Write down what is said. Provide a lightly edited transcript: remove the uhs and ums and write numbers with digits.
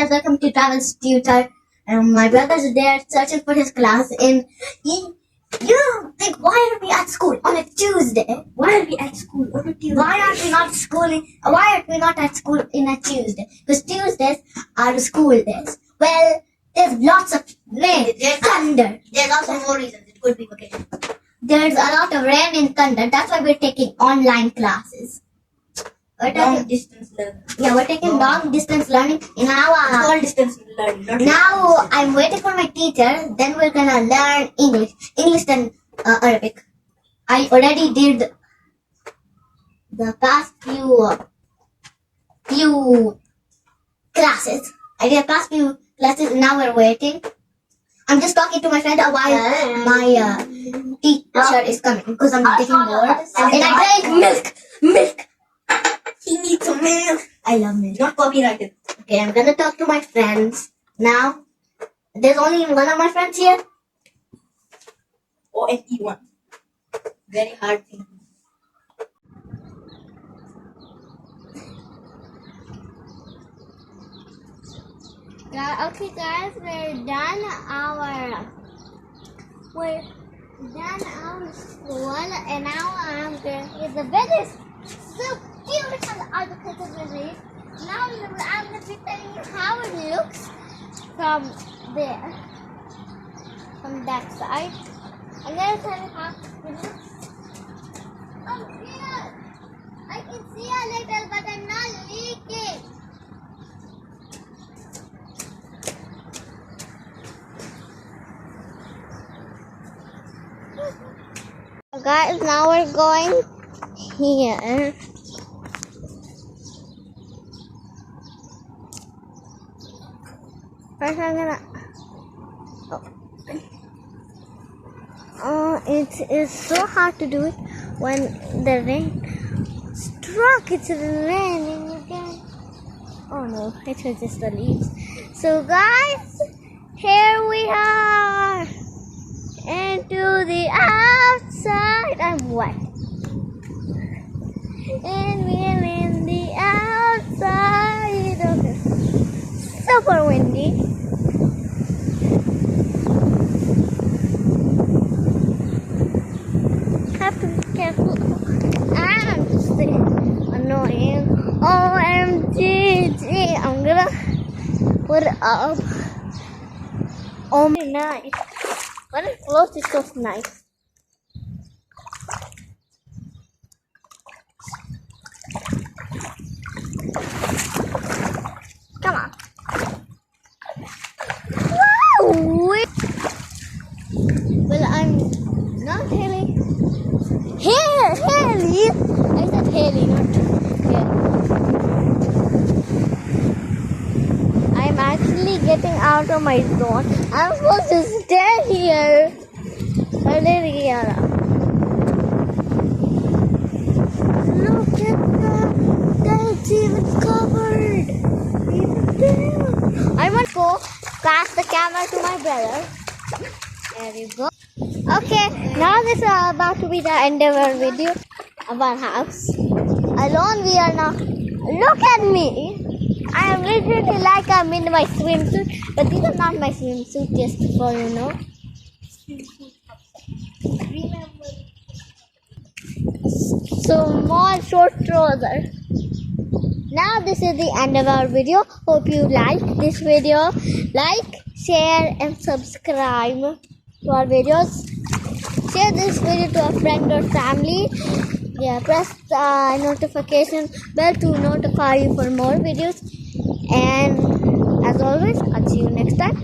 guys, welcome to TravelTutor. My brother's there searching for his class and you think, why are we at school on a Tuesday? Why are we at school on a Tuesday? Why aren't we not schooling? Why are we not at school in a Tuesday? Because Tuesdays are school days. Well, there's lots of rain, thunder. There's also more reasons. It could be vacation. There's a lot of rain and thunder. That's why we're taking online classes. Long distance learning. Yeah, we're taking long distance learning. And now, Small distance learning. Not now I'm waiting for my teacher. Then we're gonna learn English and Arabic. I already did the past few classes. I did the past few classes. And now we're waiting. I'm just talking to my friend while my teacher is coming because I'm taking boards. And I drank milk. He needs some milk. I love milk. Not copyrighted. Okay, I'm gonna talk to my friends now. There's only one of my friends here. ONE1. Very hard thing. Okay, guys, we're done our school, and now I'm going. The weather is so beautiful because of the rain. Now I'm going to be telling you how it looks from there, from that side. I'm going to tell you how it looks from here. I can see a little, but I'm not leaking. Guys, now we're going here. First, I'm gonna. It is so hard to do it when the rain struck. It's raining again. Oh no, it was just the leaves. So, guys, here we are. Into the outside, I'm wet. And we're in the outside. Okay. Super windy. Have to be careful. I'm just annoying. OMG. I'm gonna put it up. Oh, nice. When it floats, it goes nice. Come on. Wow! Well, I'm not Haley. Haley! I said Haley, not Haley. I'm actually getting out of my zone. I'm supposed to stay here. Look at that. That's even covered. Even there. I want to go pass the camera to my brother. There you go. Okay, now this is about to be the end of our video of our house. Alone we are now. Look at me. I am literally like I'm in my swimsuit, but these are not my swimsuit, just for you know. Small short trouser. Now this is the end of our video. Hope you liked this video. Like, share and subscribe to our videos. Share this video to a friend or family. Yeah, press the notification bell to notify you for more videos. And as always, I'll see you next time.